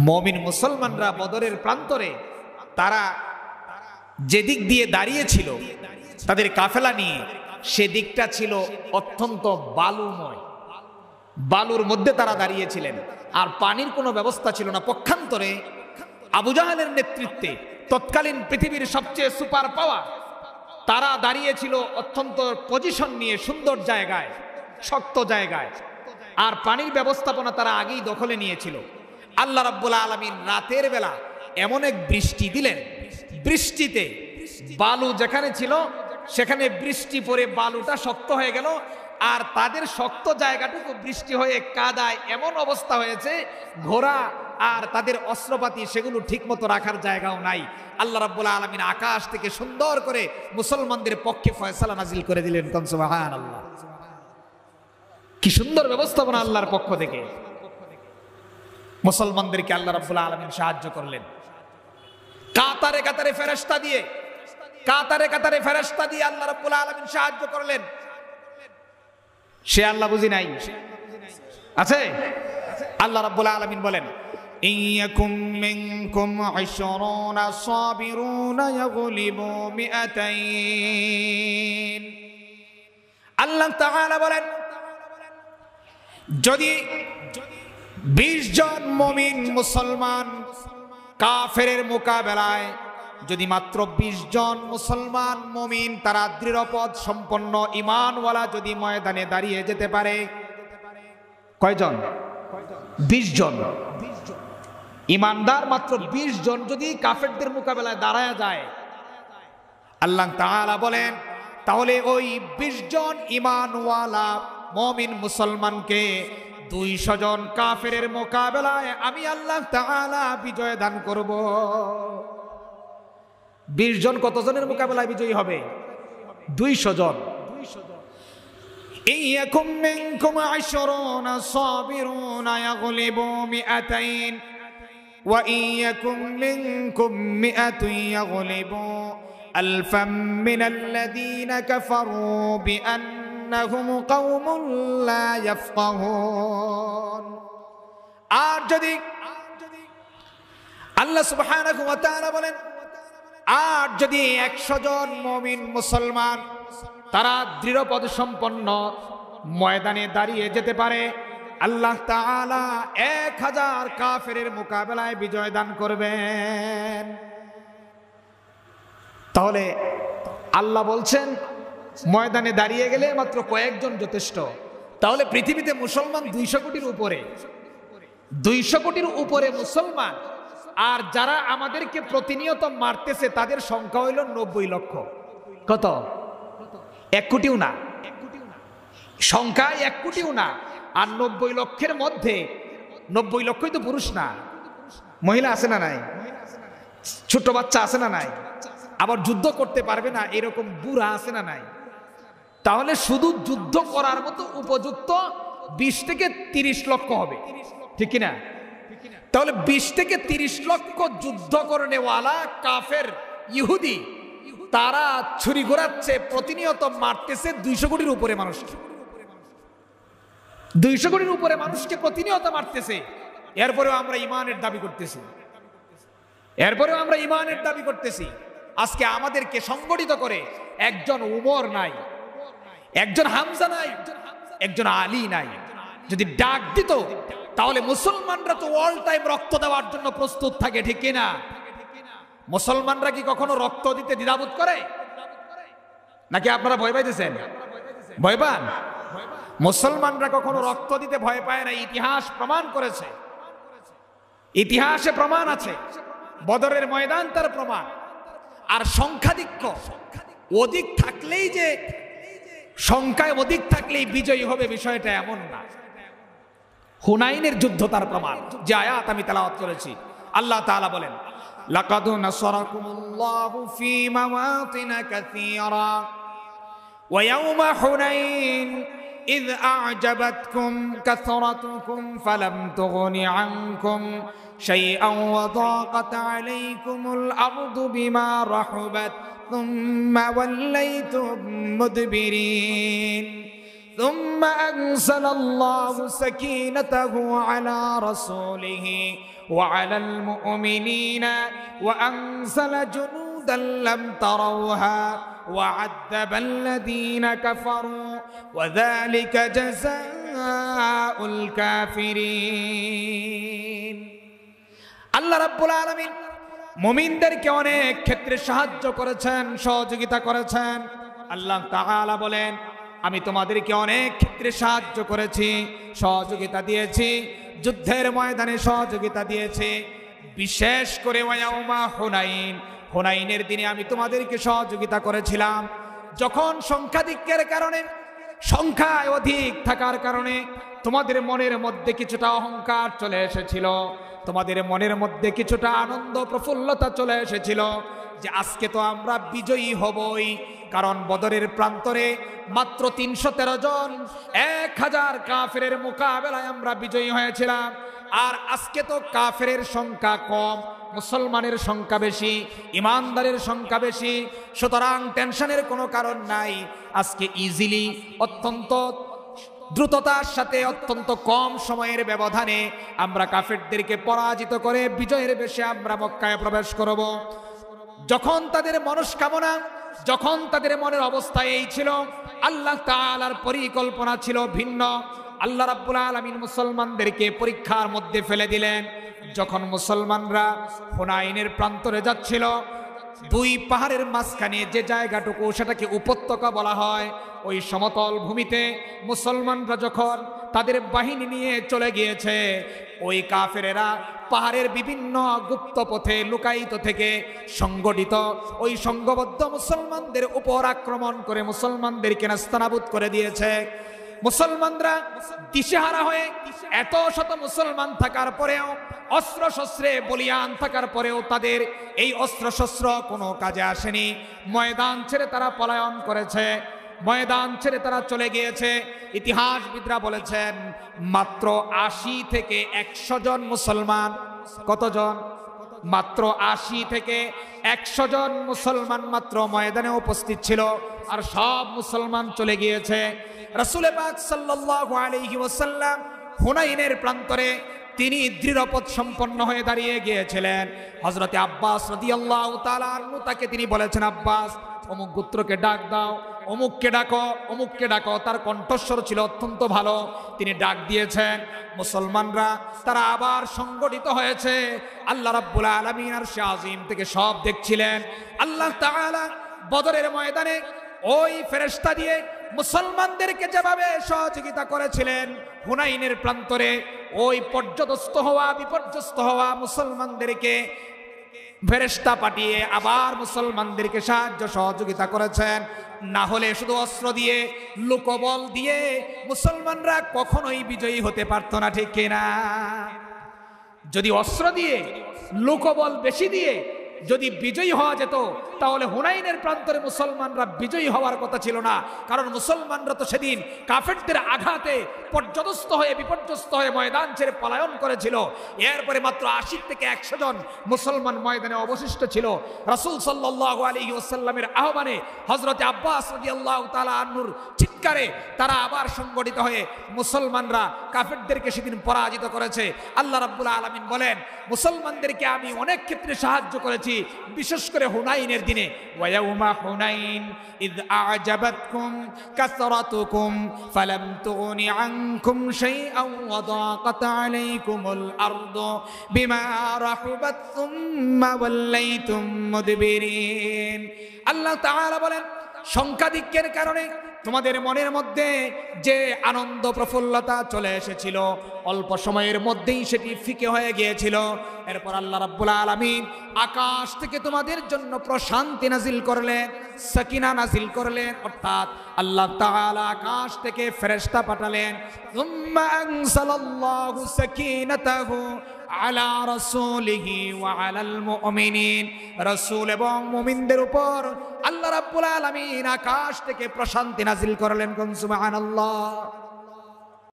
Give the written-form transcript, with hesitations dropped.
মুমিন মুসলমানরা বদরের প্রান্তরে তারা যেদিক দিয়ে দাঁড়িয়েছিল তাদের কাফেলা নিয়ে, সেদিকটা ছিল অত্যন্ত বালুময়, বালুর মধ্যে তারা দাঁড়িয়েছিলেন, আর পানির কোনো ব্যবস্থা ছিল না। পক্ষান্তরে আবু জাহেলের নেতৃত্বে তৎকালীন পৃথিবীর সবচেয়ে সুপার পাওয়ার, তারা দাঁড়িয়েছিল অত্যন্ত পজিশন নিয়ে সুন্দর জায়গায়, শক্ত জায়গায়, আর পানির ব্যবস্থাপনা তারা আগেই দখলে নিয়েছিল। আল্লাহ রাব্বুল আলামিন রাতের বেলা এমন এক বৃষ্টি দিলেন, বৃষ্টিতে বালু যেখানে ছিল সেখানে বৃষ্টি পড়ে বালুটা শক্ত হয়ে গেল, আর তাদের শক্ত জায়গাটুকু বৃষ্টি হয়ে কাদায় এমন অবস্থা হয়েছে, ঘোড়া আর তাদের অস্ত্রপাতি সেগুলো ঠিকমতো রাখার জায়গাও নাই। আল্লাহ রাব্বুল আলামিন আকাশ থেকে সুন্দর করে মুসলমানদের পক্ষে ফয়সালা নাজিল করে দিলেন। সুবহানাল্লাহ, কি সুন্দর ব্যবস্থাপনা আল্লাহর পক্ষ থেকে। মুসলমানদেরকে আল্লাহ রাব্বুল আলামিন সাহায্য করলেন কাতারে কাতারে ফেরেশতা দিয়ে, কাতারে কাতারে ফেরেশতা দিয়ে আল্লাহ রাব্বুল আলামিন সাহায্য করলেন। সে আল্লাহ বুঝি নাই আছে? আল্লাহ রাব্বুল আলামিন বলেন, ইয়াকুম মিনকুম 20 সাবিরুনা ইয়াগলিবু মিআতাইন। আল্লাহ তাআলা বলেন, যদি 20 জন মুমিন মুসলমান কাফেরের মোকাবেলায়, যদি মাত্র 20 জন মুসলমান মুমিন তারা দৃঢ়পদ সম্পন্ন ঈমানওয়ালা যদি ময়দানে দাঁড়িয়ে যেতে পারে, কয়জন? 20 জন ঈমানদার, মাত্র 20 জন যদি কাফেরদের মোকাবেলায় দাঁড়ায় যায়, আল্লাহ তাআলা বলেন তাহলে ওই 20 জন ঈমানওয়ালা মুমিন মুসলমানকে 200 জন কাফেরের মোকাবেলায় আমি আল্লাহ তাআলা বিজয় দান করব। 20 জন কতজনের মোকাবেলায় বিজয়ী হবে? 200 জন। ইয়াকুম মিনকুম 20 সাবিরুনা ইয়াগলিবু মিআতাইন ওয়া ইয়াকুম মিনকুম মিআতুন ইয়াগলিবু আলফাম মিনাল্লাযীনা কাফারু বিআন্নাহুম কওমুন লা ইয়াফকাহুন। আর যদি আল্লাহ সুবহানাহু ওয়া তাআলা বলেন, আর যদি 100 জন মুমিন মুসলমান তারা দৃঢ়পদ সম্পন্ন ময়দানে দাঁড়িয়ে যেতে পারে, আল্লাহ তাআলা 1000 কাফেরের মোকাবেলায় বিজয় দান করবেন। তাহলে আল্লাহ বলছেন ময়দানে দাঁড়িয়ে গেলে মাত্র কয়েকজন যথেষ্ট। তাহলে পৃথিবীতে মুসলমান 200 কোটির উপরে, 200 কোটির উপরে মুসলমান, আর যারা আমাদেরকে প্রতিনিয়ত মারতেছে তাদের সংখ্যা হইল 90 লক্ষ। কত? 1 কোটিও না, সংখ্যা 1 কোটিও না। আর 90 লক্ষের মধ্যে 90 লক্ষই তো পুরুষ না, মহিলা আছে না নাই? ছোট বাচ্চা আছে না নাই? আবার যুদ্ধ করতে পারবে না এরকম বুড়া আছে না নাই? তাহলে শুধু যুদ্ধ করার মতো উপযুক্ত 20 থেকে 30 লক্ষ হবে, ঠিক কিনা? তাহলে 20 থেকে 30 লক্ষ যুদ্ধ করনেওয়ালা কাফের ইহুদি, তারা ছুরি ঘোরাচ্ছে, প্রতিনিয়ত মারতেছে 200 কোটির উপরে মানুষকে, 200 কোটির উপরে মানুষকে প্রতিনিয়ত মারতেছে। এরপরেও আমরা ঈমানের দাবি করতেছি, এরপরেও আমরা ঈমানের দাবি করতেছি। আজকে আমাদেরকে সংগঠিত করে একজন উমর নাই, একজন হামজা নাই, একজন আলী নাই। যদি ডাক দিত তাহলে মুসলমানরা তো অল টাইম রক্ত দেওয়ার জন্য প্রস্তুত থাকে, ঠিক কিনা? মুসলমানরা কি কখনো রক্ত দিতে দ্বিধাবোধ করে? নাকি আপনারা ভয় পাইতেছেন? ভয় পান? মুসলমানরা কখনো রক্ত দিতে ভয় পায় না। ইতিহাস প্রমাণ করেছে, ইতিহাসে প্রমাণ আছে, বদরের ময়দান তার প্রমাণ। আর সংখ্যাধিক্য অধিক থাকলেই যে, সংখ্যায় অধিক থাকলেই বিজয়ী হবে বিষয়টা এমন না। হুনাইনের যুদ্ধ তার প্রমাণ, যে আয়াত আমি তেলাওয়াত করেছি। আল্লাহ তাআলা বলেন, লাকাদ নাসারাকুমুল্লাহু ফী মাওয়াতিন কাসীরা ওয়া ইয়াওমা হুনাইন ইয আ'জাবাতকুম কাসরাতুকুম ফালাম তুগনি আনকুম শাইআন ওয়া দাকাত আলাইকুমুল আরদু বিমা রাহুবাত থুম্মা ওয়াল্লাইতুম মুদবিরিন ثم أنزل الله سكينته على رسوله وعلى المؤمنين وأنزل جنودا لم تروها وعذب الذين كفروا وذلك جزاء الكافرين আল্লাহ রাব্বুল আলামিন মুমিনদেরকে অনেক ক্ষেত্রে সাহায্য করেছেন, সহযোগিতা করেছেন। আল্লাহ তাআলা বলেন, আমি তোমাদেরকে অনেক ক্ষেত্রে সাহায্য করেছি, সহযোগিতা দিয়েছি, যুদ্ধের ময়দানে সহযোগিতা দিয়েছি। বিশেষ করে ওয়ায়াউমা হুনাইন, হুনাইনের দিনে আমি তোমাদেরকে সহযোগিতা করেছিলাম। যখন সংখ্যাধিক্যের কারণে, সংখ্যায় অধিক থাকার কারণে তোমাদের মনের মধ্যে কিছুটা অহংকার চলে এসেছিল, তোমাদের মনের মধ্যে কিছুটা আনন্দ প্রফুল্লতা চলে এসেছিল যে আজকে তো আমরা বিজয়ী হবই। কারণ বদরের প্রান্তরে মাত্র ৩১৩ জন ১,০০০ কাফেরের মোকাবেলায় আমরা বিজয়ী হয়েছিলাম। আর আজকে তো কাফেরের সংখ্যা কম, মুসলমানের সংখ্যা বেশি, ইমানদারের সংখ্যা বেশি। সুতরাং টেনশনের কোনো কারণ নাই। আজকে ইজিলি, অত্যন্ত দ্রুততার সাথে, অত্যন্ত কম সময়ের ব্যবধানে আমরা কাফেরদেরকে পরাজিত করে বিজয়ের বেশে আমরা মক্কায় প্রবেশ করব। যখন তাদের মনস্কামনা, যখন তাদের মনের অবস্থা এই ছিল, আল্লাহ তাআলার পরিকল্পনা ছিল ভিন্ন। আল্লাহ রাব্বুল আলামিন মুসলমানদেরকে পরীক্ষার মধ্যে ফেলে দিলেন। যখন মুসলমানরা হুনাইনের প্রান্তরে যাচ্ছিল, দুই পাহাড়ের মাঝখানে যে জায়গাটুকু, সেটাকে উপত্যকা বলা হয়, ওই সমতল ভূমিতে মুসলমানরা যখন তাদের বাহিনী নিয়ে চলে গিয়েছে, ওই কাফেরেরা পাহাড়ের বিভিন্ন গুপ্ত পথে লুকায়িত থেকে সংগঠিত ওই সংঘবদ্ধ মুসলমানদের উপর আক্রমণ করে মুসলমানদেরকে নাস্তানাবুদ করে দিয়েছে। মুসলমানরা দিশেহারা হয়ে, এত শত মুসলমান থাকার পরেও, অস্ত্র শস্ত্রে বলিয়ান থাকার পরেও তাদের এই অস্ত্র শস্ত্র কোনো কাজে আসেনি। ময়দান ছেড়ে তারা পলায়ন করেছে, ময়দান ছেড়ে তারা চলে গিয়েছে। ইতিহাসবিদরা বলেছেন মাত্র ৮০ থেকে ১০০ জন মুসলমান, কতজন? মাত্র ৮০ থেকে ১০০ জন মুসলমান মাত্র ময়দানে উপস্থিত ছিল, আর সব মুসলমান চলে গিয়েছে। রাসূল পাক সাল্লাল্লাহু আলাইহি ওয়াসাল্লাম হুনাইনের প্রান্তরে তিনি দৃঢ়পদ সম্পন্ন হয়ে দাঁড়িয়ে গিয়েছিলেন। হযরতে আব্বাস রাদিয়াল্লাহু তাআলা আনহু, তাকে তিনি বলেছেন, আব্বাস, অমুক গোত্রকে ডাক দাও, অমুককে ডাকো, অমুককে ডাকো। তার কণ্ঠস্বর ছিল অত্যন্ত ভালো, তিনি ডাক দিয়েছেন। মুসলমানরা তারা আবার সংগঠিত হয়েছে। আল্লাহ রাব্বুল আলামিন আরশে আজিম থেকে সব দেখছিলেন। আল্লাহ তাআলা বদরের ময়দানে ওই ফেরেশতা দিয়ে মুসলমানদেরকে যেভাবে সহযোগিতা করেছিলেন, হুনাইনের প্রান্তরে ওই পর্যদস্ত হওয়া, বিপর্যস্ত হওয়া মুসলমানদেরকে ফেরেশতা পাঠিয়ে আবার মুসলমানদেরকে সাহায্য সহযোগিতা করেছেন। না হলে শুধু অস্ত্র দিয়ে, লোকবল দিয়ে মুসলমানরা কখনোই বিজয়ী হতে পারত না, ঠিক কিনা? যদি অস্ত্র দিয়ে, লোকবল বেশি দিয়ে যদি বিজয়ী হওয়া যেত, তাহলে হুনাইনের প্রান্তরে মুসলমানরা বিজয়ী হওয়ার কথা ছিল না। কারণ মুসলমানরা তো সেদিন কাফেরদের আঘাতে পর্যদস্ত হয়ে, বিপর্যস্ত হয়ে ময়দান ছেড়ে পলায়ন করেছিল। এরপরে মাত্র ৮০ থেকে ১০০ জন মুসলমান ময়দানে অবশিষ্ট ছিল। রাসূল সাল্লাল্লাহু আলাইহি ওয়াসাল্লামের আহ্বানে, হযরতে আব্বাস রাদিয়াল্লাহু তাআলা আনহুর চিৎকারে তারা আবার সংগঠিত হয়ে মুসলমানরা কাফেরদেরকে সেদিন পরাজিত করেছে। আল্লাহ রাব্বুল আলামিন বলেন, মুসলমানদেরকে আমি অনেক ক্ষেত্রে সাহায্য করেছি, বিশেষ করে হুনাইনের দিনে। ওয়ায়াউমা হুনাইন ইয আ'জাবাতকুম কাসরাতুকুম ফালাম তুগনি আনকুম শাইআন ওয়া দাকাত আলাইকুমুল আরদু বিমা রাহুবাত সুম্মা ওয়াল্লাইতুম মুদবিরিন। আল্লাহ তাআলা বলেন, সংখ্যাধিক্যের কারণে তোমাদের মনের মধ্যে যে আনন্দ প্রফুল্লতা চলে এসেছিল, অল্প সময়ের মধ্যেই সেটি ফিকে হয়ে গিয়েছিল। এরপর আল্লাহ রাব্বুল আলামিন আকাশ থেকে তোমাদের জন্য প্রশান্তি নাজিল করলেন, সাকিনা নাজিল করলেন। অর্থাৎ আল্লাহ তাআলা আকাশ থেকে ফেরেশতা পাঠালেন। সুম্মা আনসালাল্লাহু সাকিনাতাহু আলা রাসূলিহি ওয়া আলাল মুমিনিন। রাসূল এবং মুমিনদের উপর আল্লাহ রাব্বুল আলামিন আকাশ থেকে প্রশান্তি নাজিল করলেন। সুবহানাল্লাহ।